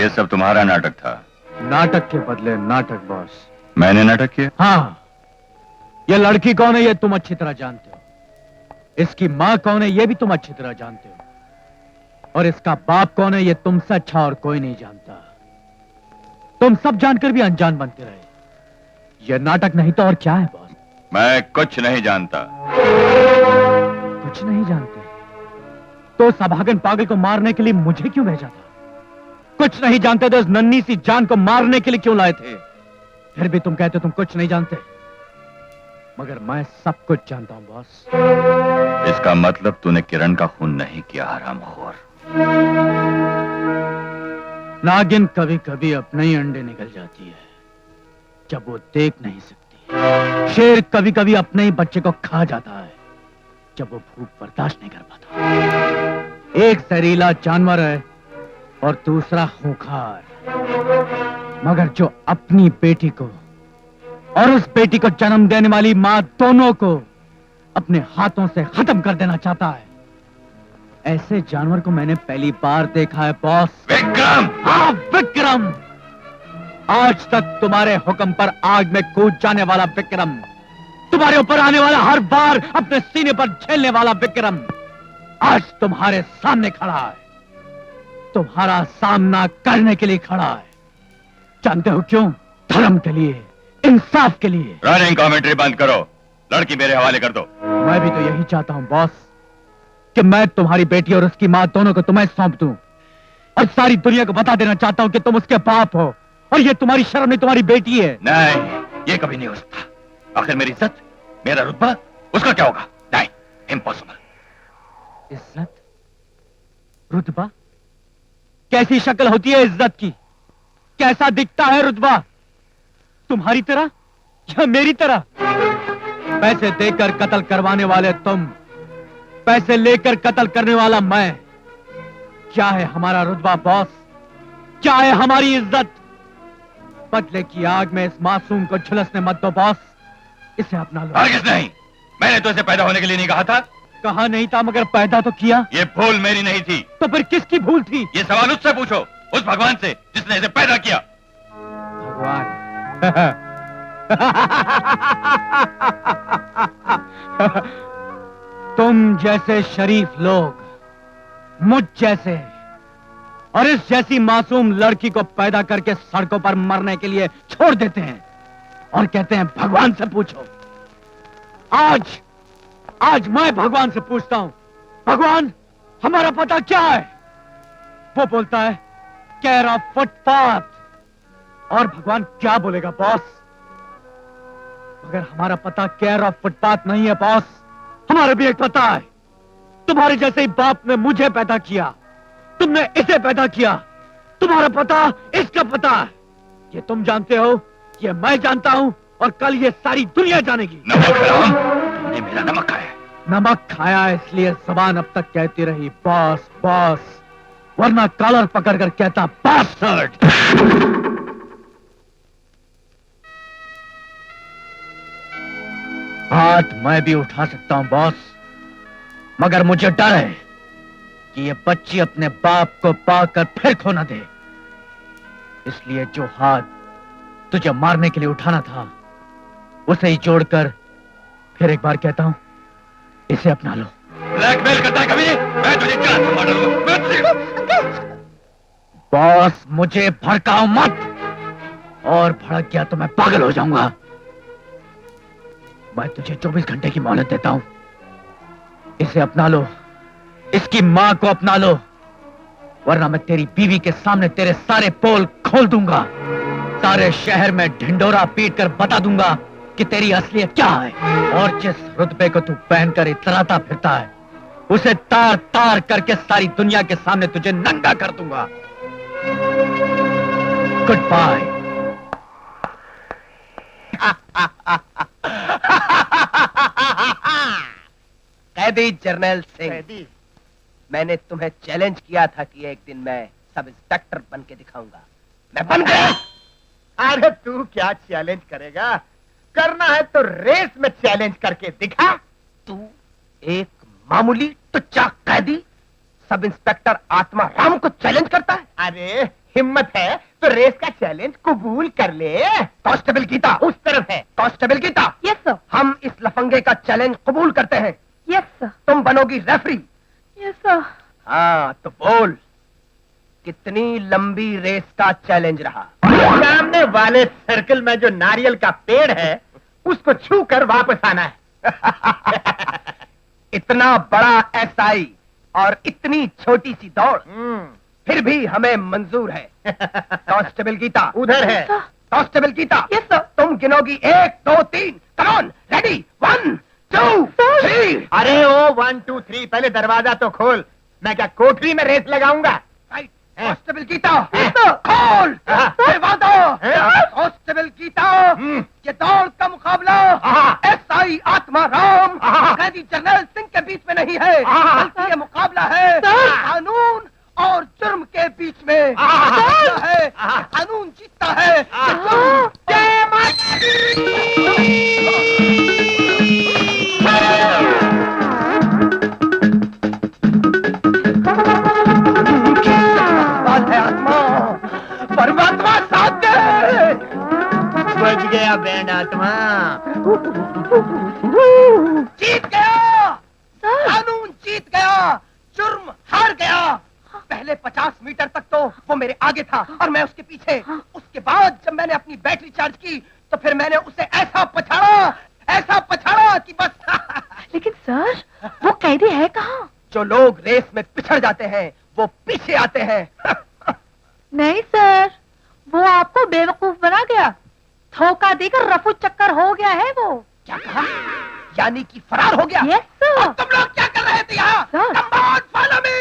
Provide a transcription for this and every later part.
ये सब तुम्हारा नाटक था। नाटक के बदले नाटक बॉस। मैंने नाटक किया? हाँ। ये लड़की कौन है ये तुम अच्छी तरह जानते हो। इसकी माँ कौन है ये भी तुम अच्छी तरह जानते हो। और इसका बाप कौन है ये तुमसे अच्छा और कोई नहीं जानता। तुम सब जानकर भी अनजान बनते रहे। यह नाटक नहीं तो और क्या है बॉस? मैं कुछ नहीं जानता। कुछ नहीं जानते तो उस अभागन पागल को मारने के लिए मुझे क्यों भेजा था? कुछ नहीं जानते तो उस नन्ही सी जान को मारने के लिए क्यों लाए थे? फिर भी तुम कहते तुम कुछ नहीं जानते, मगर मैं सब कुछ जानता हूं बॉस। इसका मतलब तूने किरण का खून नहीं किया, हरामखोर। नागिन कभी कभी अपने ही अंडे निकल जाती है जब वो देख नहीं सकती। शेर कभी कभी अपने ही बच्चे को खा जाता है जब वो भूख बर्दाश्त नहीं कर पाता। एक जहरीला जानवर है और दूसरा खूंखार, मगर जो अपनी बेटी को और उस बेटी को जन्म देने वाली मां दोनों को अपने हाथों से खत्म कर देना चाहता है, ऐसे जानवर को मैंने पहली बार देखा है बॉस। विक्रम! हाँ विक्रम। आज तक तुम्हारे हुक्म पर आग में कूद जाने वाला विक्रम, तुम्हारे ऊपर आने वाला हर बार अपने सीने पर झेलने वाला विक्रम आज तुम्हारे सामने खड़ा है, तुम्हारा सामना करने के लिए खड़ा है। जानते हो क्यों? धर्म के लिए, इंसाफ के लिए। रनिंग कमेंट्री बंद करो, लड़की मेरे हवाले कर दो। मैं भी तो यही चाहता हूं बॉस कि मैं तुम्हारी बेटी और उसकी मां दोनों को तुम्हें सौंप दूं और सारी दुनिया को बता देना चाहता हूं कि तुम उसके बाप हो और ये तुम्हारी शर्म नहीं, तुम्हारी बेटी है। नहीं, ये कभी नहीं हो सकता। आखिर मेरी इज्जत, मेरा रुतबा, उसका क्या होगा? नहीं, इम्पॉसिबल। इज्जत, रुतबा? कैसी शक्ल होती है इज्जत की? कैसा दिखता है रुतबा? तुम्हारी तरह या मेरी तरह? पैसे देकर कत्ल करवाने वाले तुम, पैसे लेकर कत्ल करने वाला मैं। क्या है हमारा रुतबा बॉस? क्या है हमारी इज्जत? बदले की आग में इस मासूम को झुलसने मत दो बॉस, इसे अपना लो। हरगिज़ नहीं, मैंने तो इसे पैदा होने के लिए नहीं कहा था। कहा नहीं था मगर पैदा तो किया। ये भूल मेरी नहीं थी। तो फिर किसकी भूल थी? ये सवाल उससे पूछो, उस भगवान से जिसने इसे पैदा किया। भगवान? तुम जैसे शरीफ लोग मुझ जैसे और इस जैसी मासूम लड़की को पैदा करके सड़कों पर मरने के लिए छोड़ देते हैं और कहते हैं भगवान से पूछो। आज मैं भगवान से पूछता हूं, भगवान हमारा पता क्या है? वो बोलता है केयर ऑफ फुटपाथ। और भगवान क्या बोलेगा बॉस? मगर हमारा पता केयर ऑफ फुटपाथ नहीं है बॉस, हमारा भी एक पता है। तुम्हारे जैसे ही बाप ने मुझे पैदा किया, तुमने इसे पैदा किया, तुम्हारा पता इसका पता है। ये तुम जानते हो, ये मैं जानता हूं और कल ये सारी दुनिया जानेगी। नमक हराम, तुमने मेरा नमक खाया। नमक खाया इसलिए जबान अब तक कहती रही बॉस बॉस, वरना कॉलर पकड़कर कहता बास्टर्ड। हाथ मैं भी उठा सकता हूं बॉस, मगर मुझे डर है कि ये बच्ची अपने बाप को पाकर फिर खो न दे। इसलिए जो हाथ तुझे मारने के लिए उठाना था उसे ही जोड़कर फिर एक बार कहता हूं, इसे अपना लो। ब्लैकमेल करता है कभी? मैं तुझे जान से मार डालूंगा। बॉस मुझे भड़काओ मत, और भड़क गया तो मैं पागल हो जाऊंगा। मैं तुझे 24 घंटे की मोहलत देता हूं, इसे अपना लो, इसकी मां को अपना लो, वरना मैं तेरी बीवी के सामने तेरे सारे पोल खोल दूंगा। सारे शहर में ढिंडोरा पीट कर बता दूंगा कि तेरी असलियत क्या है। और जिस रुतबे को तू पहनकर इतराता फिरता है उसे तार तार करके सारी दुनिया के सामने तुझे नंगा कर दूंगा। Good bye. कैदी जर्नल सिंह, मैंने तुम्हें चैलेंज किया था कि एक दिन मैं सब इंस्पेक्टर बन के दिखाऊंगा। मैं बन गया। अरे तू क्या चैलेंज करेगा? करना है तो रेस में चैलेंज करके दिखा। तू एक मामूली टुच्चा कैदी सब इंस्पेक्टर आत्मा राम को चैलेंज करता है? अरे हिम्मत है तो रेस का चैलेंज कबूल कर ले। कांस्टेबल गीता, उस तरफ है। Constable Geeta, yes sir. हम इस लफंगे का चैलेंज कबूल करते हैं। Yes sir. तुम बनोगी रेफरी। Yes sir. हाँ तो बोल, कितनी लंबी रेस का चैलेंज रहा? सामने वाले सर्कल में जो नारियल का पेड़ है उसको छू कर वापस आना है। इतना बड़ा एसआई और इतनी छोटी सी दौड़, फिर भी हमें मंजूर है। कांस्टेबल गीता, उधर है। Constable Geeta, yes sir. तुम गिनोगी 1 2 3। Come on, ready, 1 2 3। अरे ओ 1 2 3, पहले दरवाजा तो खोल। मैं क्या कोठरी में रेस लगाऊंगा? Right. Constable Geeta, yes sir. खोल हाँ। दरवाजा। हाँ। कांस्टेबल गीता, ये दौड़ का मुकाबला एसआई आत्मा राम कैदी जर्नल सिंह के बीच में नहीं है, बल्कि ये मुकाबला है कानून और जुर्म के बीच में। मुकाबला है, कानून जीतता है, ये जुर्म। जय बात है आत्मा, परमात्मा साथ दे। बच गया बैंड आत्मा। जीत गया, कानून जीत गया, जुर्म हार गया। पहले 50 मीटर तक तो वो मेरे आगे था और मैं उसके पीछे। उसके बाद जब मैंने अपनी बैटरी चार्ज की तो फिर मैंने उसे ऐसा पछाड़ा कि बस। लेकिन सर, वो कैदी है कहाँ? जो लोग रेस में पिछड़ जाते हैं वो पीछे आते हैं। नहीं सर, वो आपको बेवकूफ बना गया, धोखा देकर रफू चक्कर हो गया है वो। क्या कहा? यानी कि फरार हो गया? Yes sir. अब तुम लोग क्या कर रहे थे यहाँ? Sir. Come on, follow me!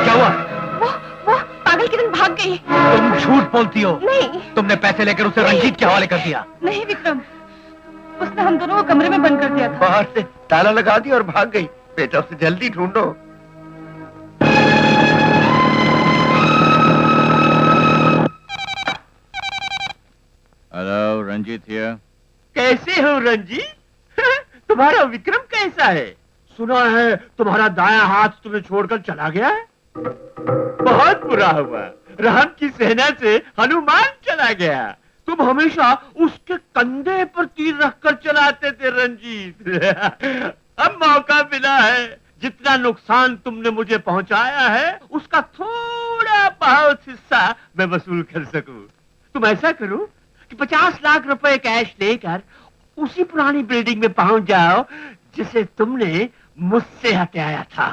क्या हुआ? वो पागल की तरह भाग गई। तुम झूठ बोलती हो। नहीं तुमने पैसे लेकर उसे रंजीत के हवाले कर दिया। नहीं विक्रम, उसने हम दोनों को कमरे में बंद कर दिया था। बाहर से ताला लगा दिया और भाग गई। बेटा उसे जल्दी ढूंढो। Hello, Ranjit here. कैसे हो रंजीत? तुम्हारा विक्रम कैसा है? सुना है तुम्हारा दायां हाथ तुम्हें छोड़कर चला गया है। बहुत बुरा हुआ, राम की सेना से हनुमान चला गया। तुम हमेशा उसके कंधे पर तीर रखकर चलाते थे रंजीत। अब मौका मिला है, जितना नुकसान तुमने मुझे पहुंचाया है उसका थोड़ा बहुत हिस्सा मैं वसूल कर सकूं। तुम ऐसा करो कि 50 लाख रुपए कैश लेकर उसी पुरानी बिल्डिंग में पहुंच जाओ जिसे तुमने मुझसे हटाया था।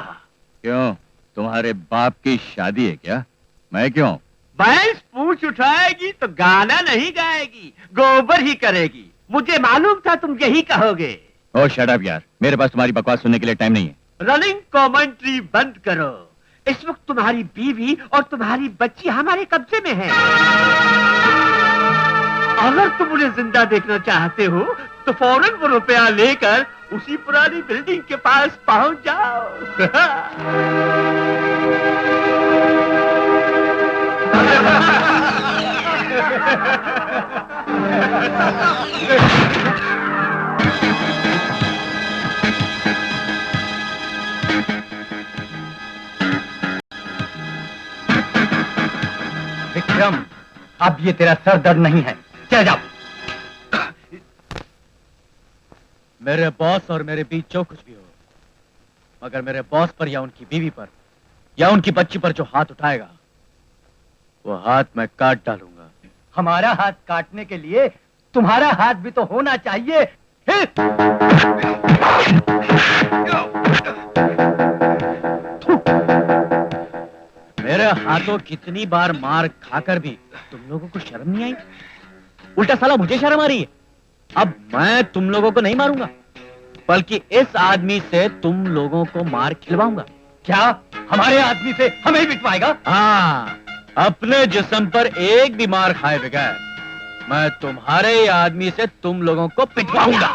क्यों, तुम्हारे बाप की शादी है क्या? मैं क्यों? भैंस पूंछ उठाएगी तो गाना नहीं गाएगी, गोबर ही करेगी। मुझे मालूम था तुम यही कहोगे। ओ शट अप यार, मेरे पास तुम्हारी बकवास सुनने के लिए टाइम नहीं है। रनिंग कमेंट्री बंद करो। इस वक्त तुम्हारी बीवी और तुम्हारी बच्ची हमारे कब्जे में है। अगर तुम उन्हें जिंदा देखना चाहते हो तो फौरन वो रुपया लेकर उसी पुरानी बिल्डिंग के पास पहुंच जाओ। विक्रम, अब ये तेरा सर दर्द नहीं है, चल जाओ। मेरे बॉस और मेरे बीच जो कुछ भी हो, मगर मेरे बॉस पर या उनकी बीवी पर या उनकी बच्ची पर जो हाथ उठाएगा वो हाथ मैं काट डालूंगा। हमारा हाथ काटने के लिए तुम्हारा हाथ भी तो होना चाहिए। मेरे हाथों कितनी बार मार खाकर भी तुम लोगों को शर्म नहीं आई? उल्टा साला मुझे शर्म आ रही है। अब मैं तुम लोगों को नहीं मारूंगा, बल्कि इस आदमी से तुम लोगों को मार खिलवाऊंगा। क्या हमारे आदमी से हमें ही बिठवाएगा? हाँ, अपने जिस्म पर एक भी मार खाए बगैर मैं तुम्हारे ही आदमी से तुम लोगों को पिटवाऊंगा।